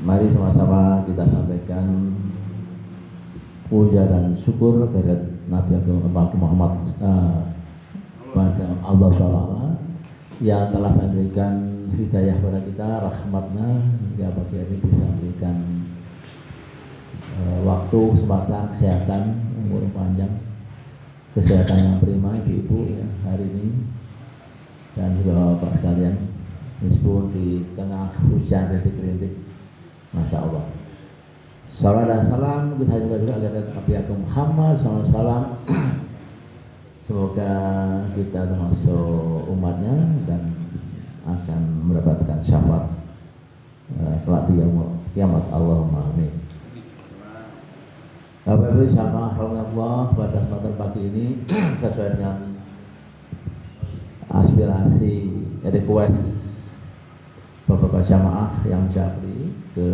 Mari sama-sama kita sampaikan puja dan syukur kehadirat Nabi Muhammad pada Allah SWT yang telah memberikan hidayah pada kita, rahmatnya hingga pagi ini bisa memberikan waktu, kesempatan, kesehatan, umur panjang, kesehatan yang prima ibu ya, hari ini, dan juga bapak sekalian, meskipun di tengah hujan rintik-rintik, Masya Allah. Salam dan salam kita juga agar Nabi Muhammad SAW. Semoga kita termasuk umatnya dan akan mendapatkan syafaat kelak di yaumul kiamat. Allahumma amin. Bapak Ibu sama Allah, pada kesempatan pagi ini sesuai dengan aspirasi request beberapa jamaah yang japri ke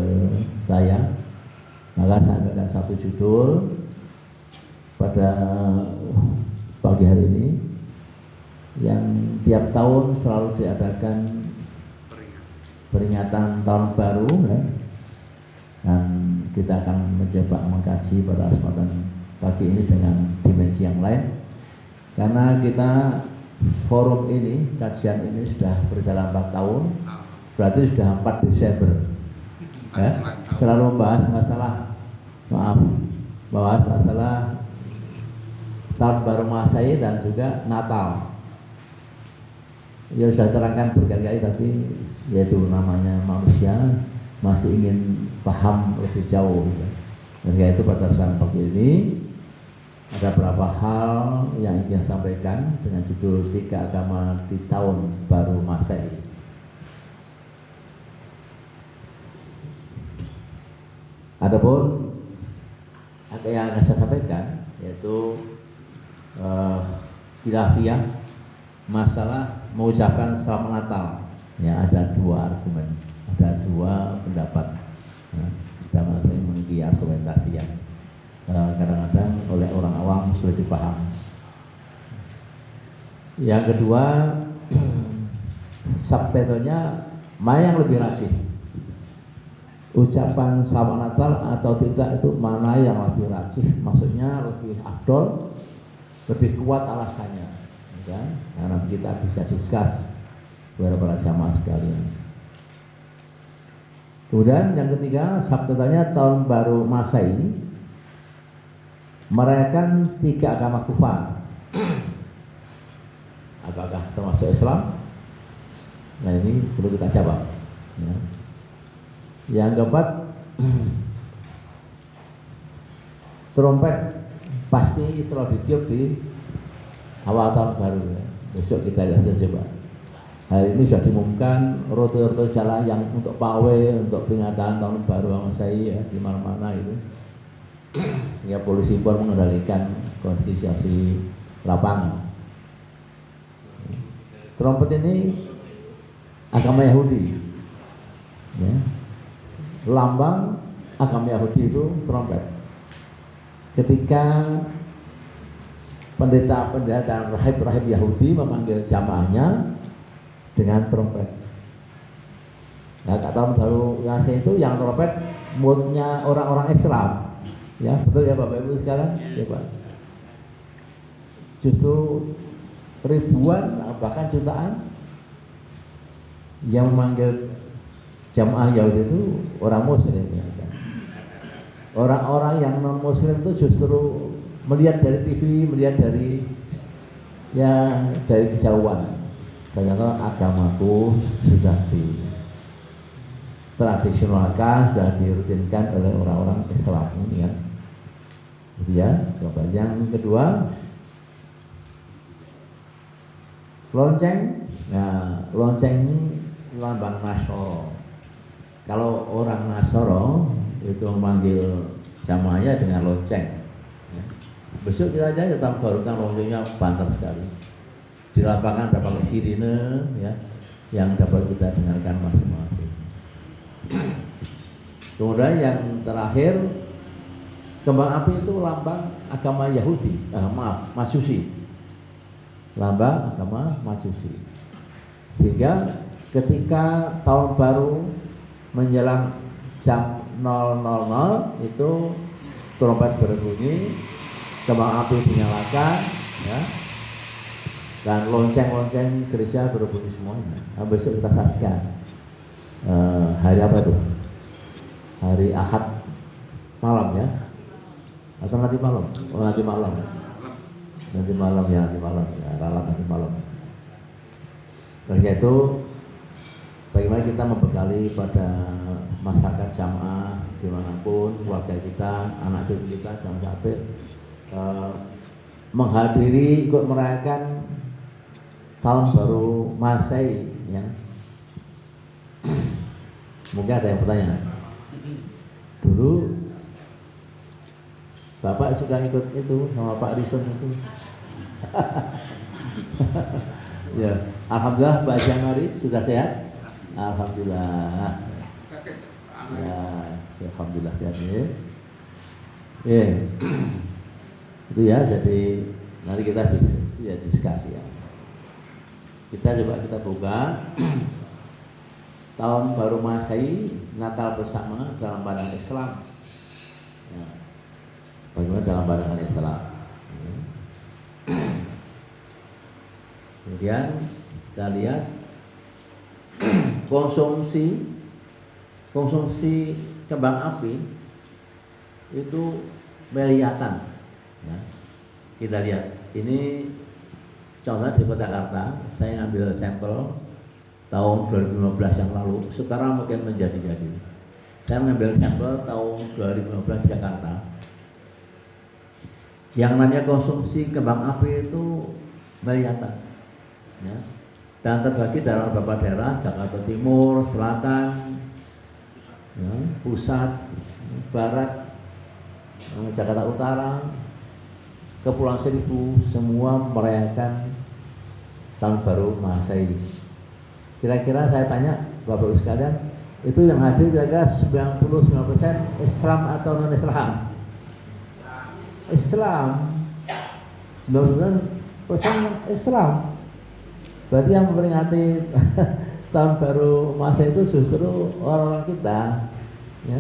saya, maka saya ambilkan satu judul pada pagi hari ini yang tiap tahun selalu diadakan peringatan tahun baru ya. Dan kita akan mencoba mengkaji pada kesempatan pagi ini dengan dimensi yang lain, karena kita forum ini, kajian ini sudah berjalan 4 tahun, berarti sudah 4 Desember ya. Selalu membahas masalah tahun baru Masehi dan juga Natal. Ya sudah terangkan berkali-kali, tapi yaitu namanya manusia masih ingin paham lebih jauh. Dan itu pada saat pagi ini ada beberapa hal yang ingin saya sampaikan dengan judul 3 agama di tahun baru Masehi. Adapun apa yang akan saya sampaikan yaitu khilafiyah masalah mengucapkan selamat Natal. Ya, ada 2 argumen, ada 2 pendapat. Dalam ini memiliki argumentasi yang kadang-kadang oleh orang awam sulit dipaham. Yang kedua, subtitlenya mana yang lebih rajin, ucapan selamat Natal atau tidak, itu mana yang lebih rajin, maksudnya lebih afdol, lebih kuat alasannya ya? Karena kita bisa discuss beberapa jamaah sekalian. Kemudian yang ketiga, subtitlenya tahun baru Masehi merayakan 3 agama kufar. Apakah termasuk Islam? Nah, ini perlu kita jawab ya. Yang keempat, trompet pasti selalu ditiup di awal tahun baru ya. Besok kita lihat coba. Hari ini sudah diumumkan rute-rute jalan yang untuk pawai, untuk peringatan tahun baru Masehi ya, di mana-mana itu. Sehingga polisi pun mengendalikan kondisi lapangan. Trompet ini agama Yahudi ya. Lambang agama Yahudi itu trompet. Ketika pendeta-pendeta dan rahib-rahib Yahudi memanggil jamaahnya dengan trompet. Nah, tahun baru Masehi itu yang trompet moodnya orang-orang Islam. Ya, betul ya Bapak Ibu sekalian? Ya Pak. Justru ribuan bahkan jutaan yang memanggil jamaah Yahudi itu orang Muslim ya. Orang-orang yang non Muslim itu justru melihat dari TV, melihat dari kejauhan. Ternyata agamaku sudah tradisionalkan, sudah dirutinkan oleh orang-orang Islam ini kan. Jadi ya, yang kedua, lonceng. Nah, lonceng ini lambang Nasoro. Kalau orang Nasoro itu memanggil jamaahnya dengan lonceng. Ya. Besok kita aja tetap barukan loncengnya banter sekali. Di lapangan ada pakai sirine ya, yang dapat kita dengarkan masing-masing. Kemudian yang terakhir, kembang api itu lambang agama Yahudi, Majusi. Lambang agama Majusi. Sehingga ketika tahun baru menjelang jam 000 itu trompet berbunyi, kembang api dinyalakan, ya, dan lonceng-lonceng gereja berbunyi semuanya. Nah, besok kita saksikan hari apa tuh? Hari Ahad malam ya? Atau nanti malam? Oh, nanti malam. Nanti malam ya, ralat nanti malam. Karena itu bagaimana kita membekali pada masyarakat jamaah dimanapun, keluarga kita, anak cucu kita, jangan sampai menghadiri ikut merayakan tahun baru Masehi ya. Mungkin ada yang bertanya, dulu Bapak suka ikut itu sama Pak Rison itu. Ya, alhamdulillah Mbak Jamari sudah sehat. Alhamdulillah. Ya, alhamdulillah sehat ya. Itu ya, jadi nanti kita bisa ya diskusi ya. Kita buka tahun baru Masehi, Natal bersama dalam pandangan Islam. Ya. Bagaimana dalam pandangan Islam? Kemudian kita lihat konsumsi kembang api itu melihatan. Ya. Kita lihat ini contohnya di Kota Jakarta, saya ambil sampel tahun 2015 yang lalu, sekarang mungkin menjadi-jadi. Saya mengambil sampel tahun 2015 di Jakarta. Yang namanya konsumsi kembang api itu melihatan, ya. Dan terbagi dalam beberapa daerah, Jakarta Timur, Selatan, ya, Pusat, Barat, Jakarta Utara, Kepulauan Seribu, semua merayakan tahun baru Masehi. Kira-kira saya tanya Bapak Ibu sekalian, itu yang hadir kira-kira 99% Islam atau non-Islam? Islam. 99% Islam. Berarti yang memperingati tahun baru Masehi itu justru orang-orang kita, ya.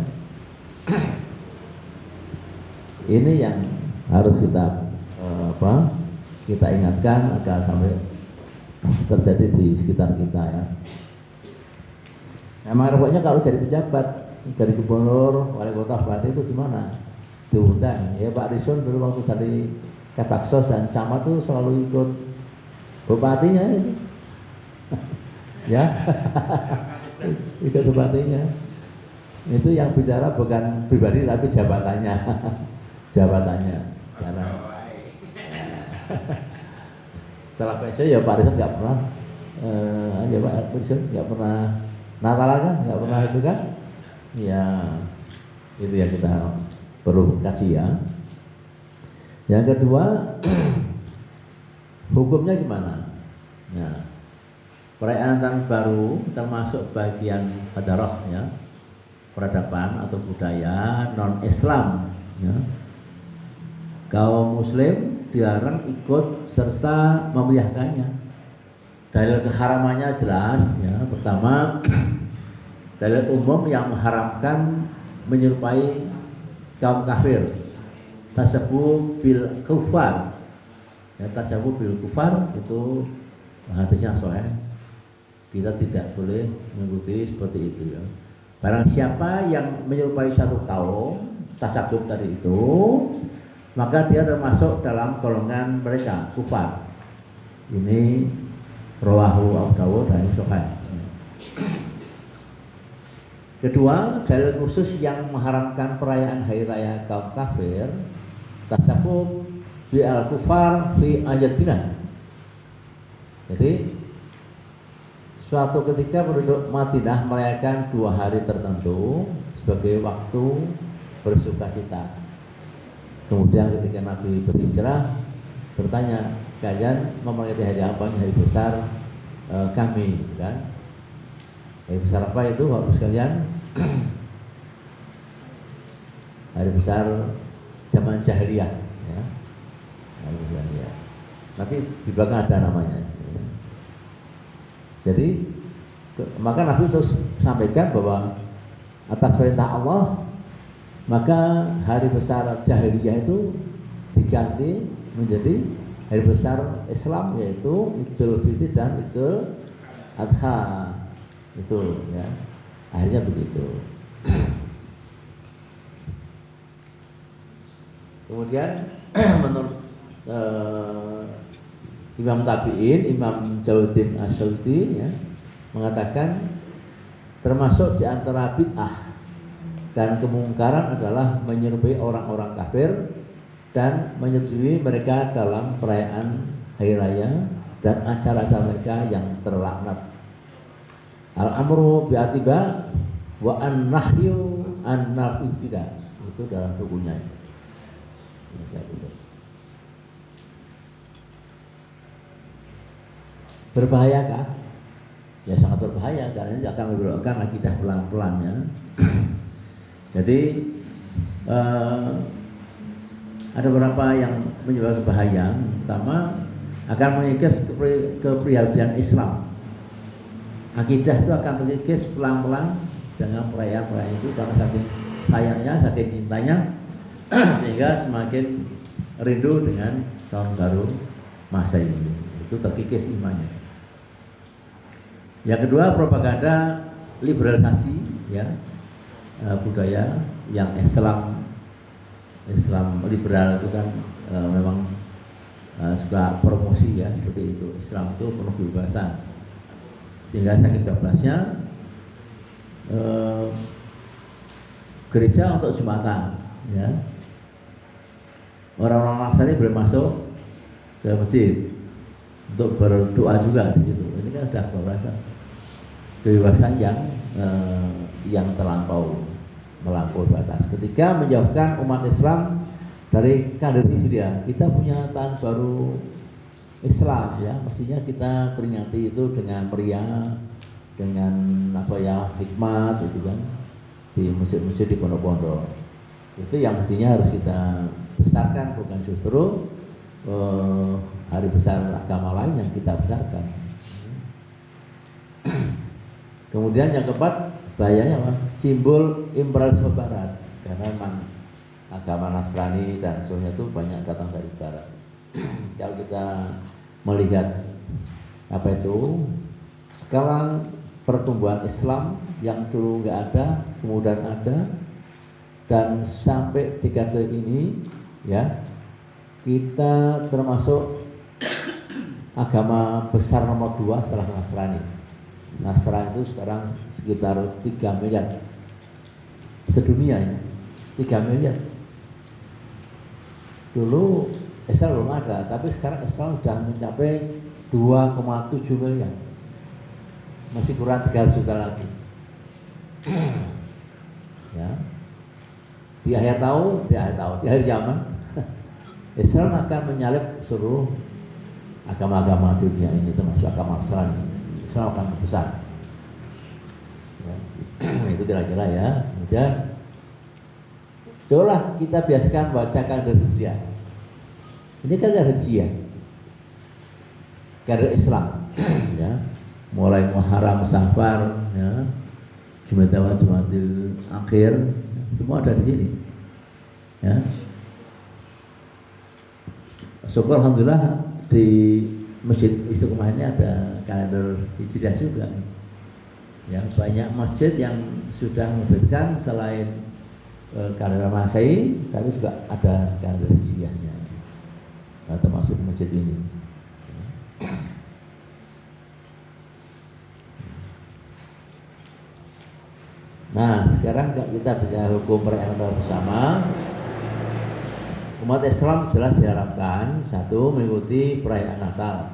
Ini yang harus kita kita ingatkan agar sampai terjadi di sekitar kita ya. Emang repotnya kalau jadi pejabat, dari gubernur, wali kota, bupati itu gimana? Diundang ya. Pak Rison dulu waktu dari Kapaksos dan camat itu selalu ikut bupatinya itu. Ya. Ikut bupatinya. Itu yang bicara bukan pribadi tapi jabatannya. Jabatannya. Karena setelah pensiun ya Pak Rison nggak pernah ya Pak Rison nggak pernah Natalan kan, nggak pernah itu kan. Ya itu yang kita perlu kasih ya. Yang kedua, hukumnya gimana? Ya, perayaan tahun baru termasuk bagian hadarah ya, peradaban atau budaya non Islam ya. Kaum muslim dilarang ikut serta memeriahkannya. Dalil keharamannya jelas ya. Pertama, dalil umum yang mengharamkan menyerupai kaum kafir. Tasyabuh bil kufar. Ya, tasyabuh bil kufar itu hadisnya sahih. Kita tidak boleh mengikuti seperti itu ya. Barang siapa yang menyerupai satu kaum, tasyabuh tadi itu, maka dia termasuk dalam golongan mereka kufar. Ini rawahu Abu Dawud dan Sahih. Kedua, dalil khusus yang mengharamkan perayaan hari raya kaum kafir, tasyabuh bi al-kufar fi ayatina. Jadi suatu ketika penduduk Madinah merayakan 2 hari tertentu sebagai waktu bersukacita. Kemudian ketika Nabi berhijrah bertanya, kalian memperingati hari apa? Hari besar kami, kan? Hari besar apa itu Bapak sekalian? Hari besar zaman jahiliyah, ya. Hari jahiliyah. Nanti di belakang ada namanya. Jadi maka Nabi terus sampaikan bahwa atas perintah Allah, maka hari besar jahiliyah itu diganti menjadi hari besar Islam, yaitu Idul Fitri dan Idul Adha. Itu ya, akhirnya begitu. Kemudian menurut Imam Tabi'in, Imam Jalaluddin Asy'uti ya, mengatakan termasuk di antara bid'ah dan kemungkaran adalah menyerupai orang-orang kafir dan menyetujui mereka dalam perayaan hari raya dan acara-acara mereka yang terlaknat. Al-amru bi'atiba wa an-nahyu an-nafida, itu dalam bukunya. Berbahayakah? Ya sangat berbahaya, karena ini akan membelokkan akidah pelan-pelannya. Jadi ada beberapa yang menyebabkan bahaya. Pertama, akan mengikis kepribadian Islam. Akidah itu akan terkikis pelan-pelan dengan perayaan-perayaan itu, karena saking sayangnya, saking cintanya, sehingga semakin rindu dengan tahun baru masa ini. Itu terkikis imannya. Yang kedua, propaganda liberalisasi ya, budaya yang Islam liberal itu kan memang suka promosi ya, seperti itu. Islam itu penuh kebebasan, sehingga saking bebasnya gereja untuk Jumatan ya, orang-orang Nasrani boleh masuk ke masjid untuk berdoa juga di situ. Ini kan sudah kebebasan yang terlampau, melampaui batas. Ketika menjauhkan umat Islam dari kalender Hijriah, kita punya tahun baru Islam ya, mestinya kita peringati itu dengan meriah, dengan hikmat itu kan, di masjid-masjid, di pondok-pondok. Itu yang mestinya harus kita besarkan, bukan justru hari besar agama lain yang kita besarkan. Kemudian yang keempat, bahayanya apa? Simbol imperialisme Barat, karena memang agama Nasrani dan seterusnya itu banyak datang dari Barat. Kalau kita melihat sekarang pertumbuhan Islam yang dulu nggak ada, kemudian ada, dan sampai dekade ini ya, kita termasuk agama besar nomor 2 setelah Nasrani. Nasrani itu sekarang sekitar 3 miliar sedunia ya, 3 miliar. Dulu Islam belum ada, tapi sekarang Islam sudah mencapai 2,7 miliar, masih kurang 3 juta lagi. Ya, di akhir zaman Islam akan menyalip seluruh agama-agama dunia ini, termasuk agama Nasrani. Islam akan besar ya. Itu kira-kira ya. Kemudian cobalah kita biasakan baca kalender Hijriah. Ini kan kalender Hijriah, kalender Islam ya, mulai Muharram, Safar ya, Jumadil Akhir, semua ada di sini ya. Syukur alhamdulillah di Masjid Istiqomah ini ada kalender Hijriah juga. Ya, banyak masjid yang sudah menerbitkan selain kalender Masehi, tapi juga ada kalender Hijriahnya. Nah, termasuk masjid ini. Nah, sekarang kita bicara hukum perayaan bersama. Umat Islam jelas diharapkan, 1, mengikuti perayaan Natal,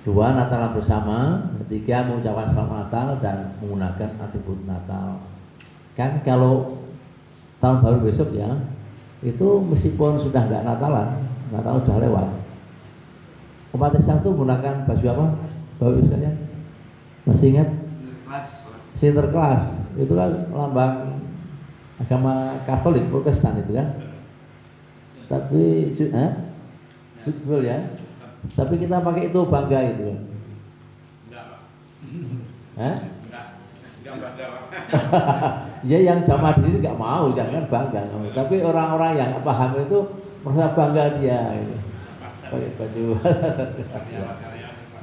2, Natalan bersama, 3, mengucapkan selamat Natal dan menggunakan atribut Natal. Kan kalau tahun baru besok ya, itu meskipun sudah nggak Natalan, Natal sudah lewat, umat Islam itu menggunakan baju apa? Bapak sekalian masih ingat? Sinterklas. Itu kan lambang agama Katolik, Protestan itu kan. Tapi betul ya. Tapi kita pakai itu bangga itu kan. Ya yang sama diri nggak mau, jangan bangga. Tapi orang-orang yang paham itu merasa bangga dia. Gitu. Pakai baju.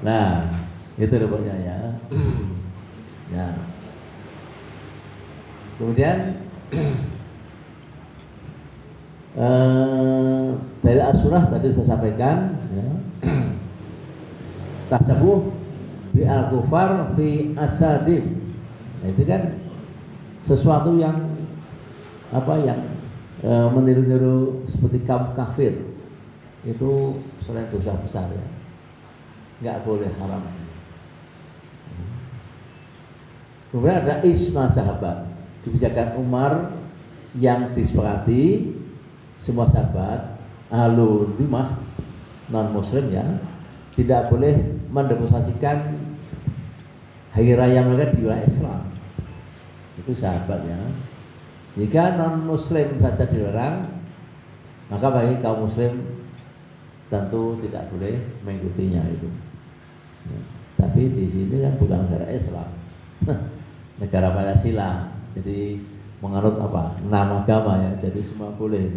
Nah, itu rupanya ya. Ya. Kemudian dari As-Surah tadi saya sampaikan ya. Tasabuh bi al-kufar fi asadib. Nah, itu kan sesuatu yang meniru-niru seperti kaum kafir. Itu selain dosa besar ya. Enggak boleh haram. Kemudian ada isma sahabat, kebijakan Umar yang disepakati semua sahabat ahlul dhimah non muslim ya tidak boleh mendemonstrasikan hari raya mereka di wilayah Islam. Itu sahabatnya. Jika non muslim saja dilarang, maka bagi kaum muslim tentu tidak boleh mengikutinya itu. Ya. Tapi di sini kan bukan negara Islam, negara Pancasila. Jadi menganut apa? 6 agama ya. Jadi semua boleh.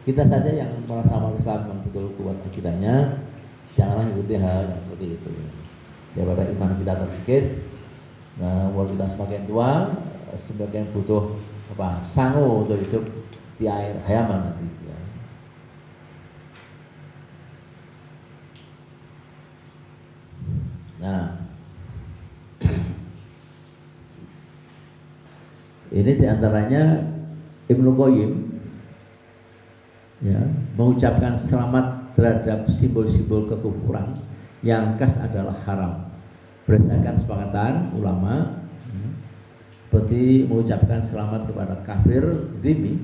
Kita saja yang merasa Islam yang betul kuat akidahnya, janganlah ikuti hal yang seperti itu. Daripada iman kita terkikis, nah, umur kita semakin tua, semakin butuh sangu untuk hidup di air hayaman nanti. Ya. Nah, ini diantaranya Ibnu Qayyim ya, mengucapkan selamat terhadap simbol-simbol kekufuran yang khas adalah haram berdasarkan sepakatan ulama seperti mengucapkan selamat kepada kafir dhimmi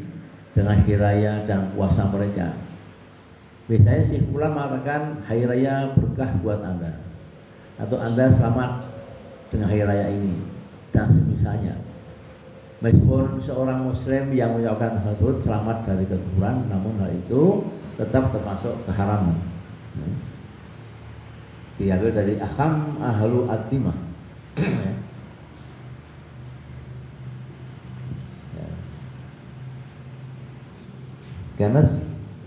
dengan hari raya dan puasa mereka. Biasanya si ulama mengatakan hari raya berkah buat Anda atau Anda selamat dengan hari raya ini dan semisalnya. Meskipun seorang muslim yang mengucapkan hal tersebut selamat dari kekufuran, namun hal itu tetap termasuk keharaman. Diambil dari Ahkam Ahlu Ad-Dhimah. Karena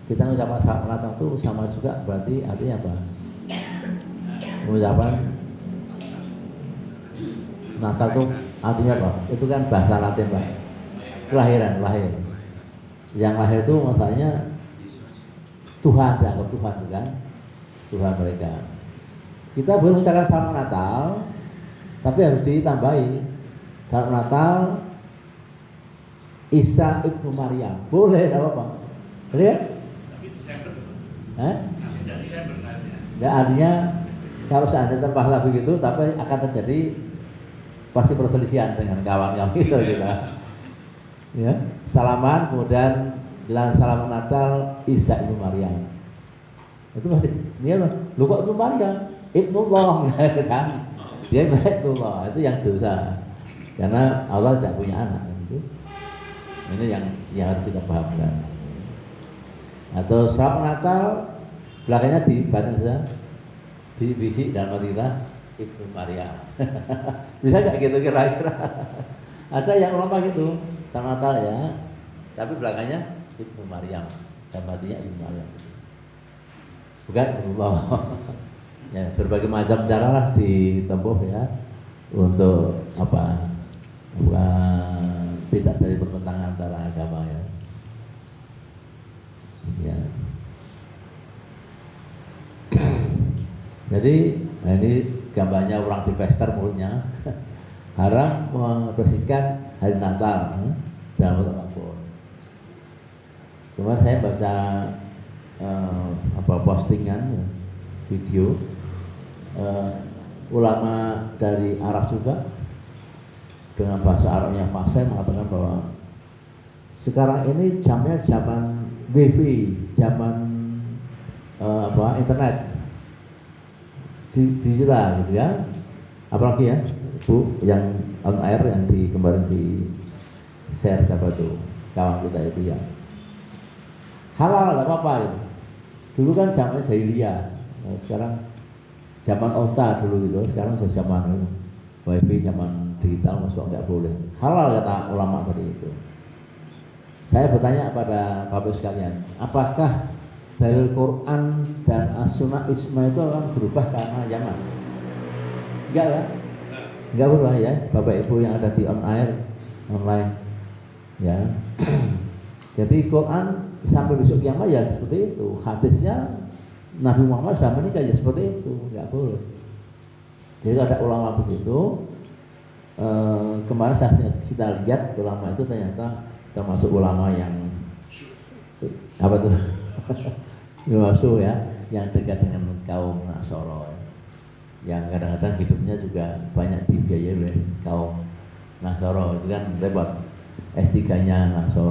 kita mengucapkan selamat Natal itu sama juga berarti artinya apa? Mengucapkan Natal itu artinya apa? Itu kan bahasa Latin Pak. Kelahiran, lahir. Yang lahir itu maksudnya Tuhan, dianggap Tuhan kan? Tuhan mereka. Kita boleh mengucapkan selamat Natal, tapi harus ditambahi selamat Natal Isa ibnu Maryam. Boleh, tidak apa-apa. Lihat? Nggak, artinya kalau seandainya terpaksa begitu, tapi akan terjadi pasti perselisihan dengan kawan-kawan kita. Ya, salaman kemudian bilang salam Natal Isa ibnu Maryam. Itu pasti dia lupa ibnu Maryam, ibnullah kan? Dia ibnullah, itu yang dosa. Karena Allah tidak punya anak. Ini yang harus kita pahamkan. Atau selamat Natal belakangnya dibaca saja di bisik dalam hati kita Ibnu Maryam. Bisa nggak gitu kira-kira? Ada yang ulama gitu selamat Natal ya, tapi belakangnya Ibnu Maryam, dalam hatinya Ibnu Maryam. Bukan Allah. Ya, berbagai macam cara lah ditempuh ya untuk apa? Bukan tidak dari pertentangan antara agama ya. Ya. Jadi nah ini gambarnya orang di pester mulutnya haram membersihkan hari Natal dalam bentuk apapun. Cuma saya baca postingan video ulama dari Arab juga dengan bahasa Arabnya fasih mengatakan bahwa sekarang ini jamnya zaman wifi, zaman internet digital gitu ya. Apalagi ya Bu yang on air yang kemarin di share siapa tuh kawan kita itu ya halal nggak apa-apa itu. Dulu kan zaman jahiliyah, sekarang zaman onta dulu gitu, sekarang sudah zaman wifi, zaman digital, masuk nggak boleh. Halal kata ulama tadi itu. Saya bertanya pada Bapak sekalian, apakah dalil Quran dan As-Sunnah Ijma itu akan berubah karena zaman? Enggak ya? Enggak berubah ya, Bapak Ibu yang ada di on air, online, ya. Jadi Quran sampai besok kiamat ya seperti itu. Hadisnya Nabi Muhammad sudah menikah ya seperti itu, enggak boleh. Jadi ada ulama begitu. Kemarin kita lihat ulama itu ternyata termasuk ulama yang apa tuh? Termasuk ya, yang dekat dengan kaum Nasoro, yang kadang-kadang hidupnya juga banyak dibiayai oleh kaum Nasoro. Itu kan repot, S3-nya Nasoro.